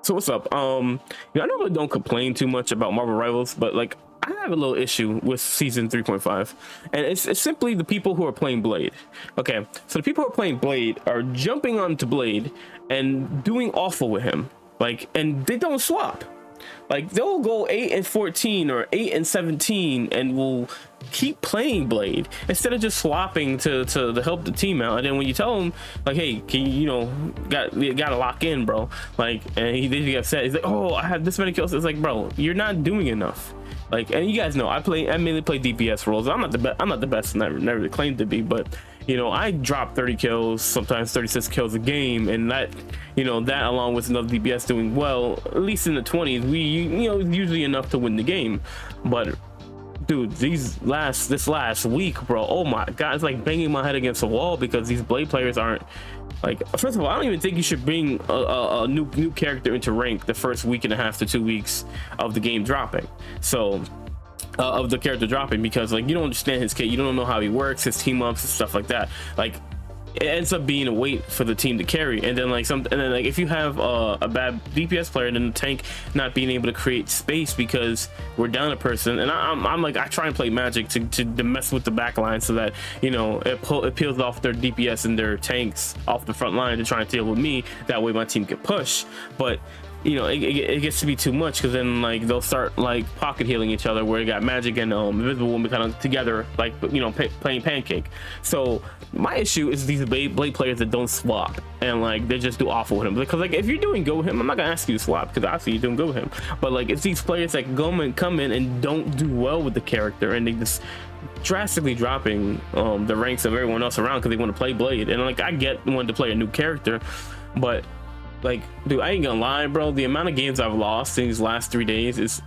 So what's up? I normally don't complain too much about Marvel Rivals, but like I have a little issue with season 3.5, and it's simply the people who are playing Blade. Okay, so the people who are playing Blade are jumping onto Blade and doing awful with him, like, and they don't swap. Like they'll go 8 and 14 or 8 and 17 and will keep playing Blade instead of just swapping to help the team out. And then when you tell him like, hey, can you gotta lock in, bro, like, and they get upset. He's like, oh, I have this many kills. It's like, bro, you're not doing enough. Like, and you guys know I mainly play DPS roles. I'm not the best, never claimed to be, but I drop 30 kills, sometimes 36 kills a game, and that that along with another DPS doing well, at least in the 20s, we usually enough to win the game. But dude, this last week, bro, oh my god, it's like banging my head against the wall because these Blade players aren't, like, first of all, I don't even think you should bring a new character into rank the first week and a half to 2 weeks of the game dropping. So of the character dropping, because like you don't understand his kit, you don't know how he works, his team ups and stuff like that. Like it ends up being a weight for the team to carry. And then like if you have a bad DPS player, then the tank not being able to create space because we're down a person, and I'm like, I try and play magic to mess with the back line so that it peels off their DPS and their tanks off the front line to try and deal with me, that way my team can push. But it gets to be too much, because then like they'll start like pocket healing each other, where you got magic and invisible woman kind of together, like playing pancake. So my issue is these Blade players that don't swap, and like they just do awful with him. Because like if you're doing good with him, I'm not gonna ask you to swap, because obviously you're doing good with him. But like it's these players that come in and don't do well with the character, and they just drastically dropping the ranks of everyone else around because they want to play Blade. And like I get wanting to play a new character, but like, dude, I ain't gonna lie, bro, the amount of games I've lost in these last 3 days is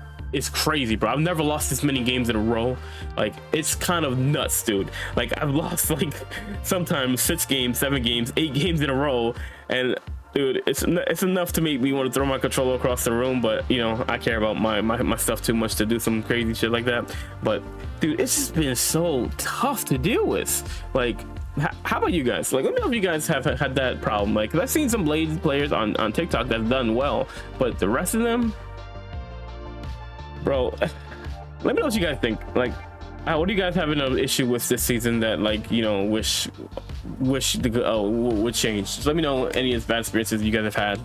crazy, bro. I've never lost this many games in a row. Like, it's kind of nuts, dude. Like, I've lost like sometimes 6 games, 7 games, 8 games in a row, and dude, it's enough to make me want to throw my controller across the room. But I care about my stuff too much to do some crazy shit like that. But dude, it's just been so tough to deal with. Like, how about you guys? Like, let me know if you guys have had that problem. Like, 'cause I've seen some Blade players on TikTok that's done well, but the rest of them, bro, let me know what you guys think. Like, what do you guys have an issue with this season that, like, wish would change? Just let me know any bad experiences you guys have had.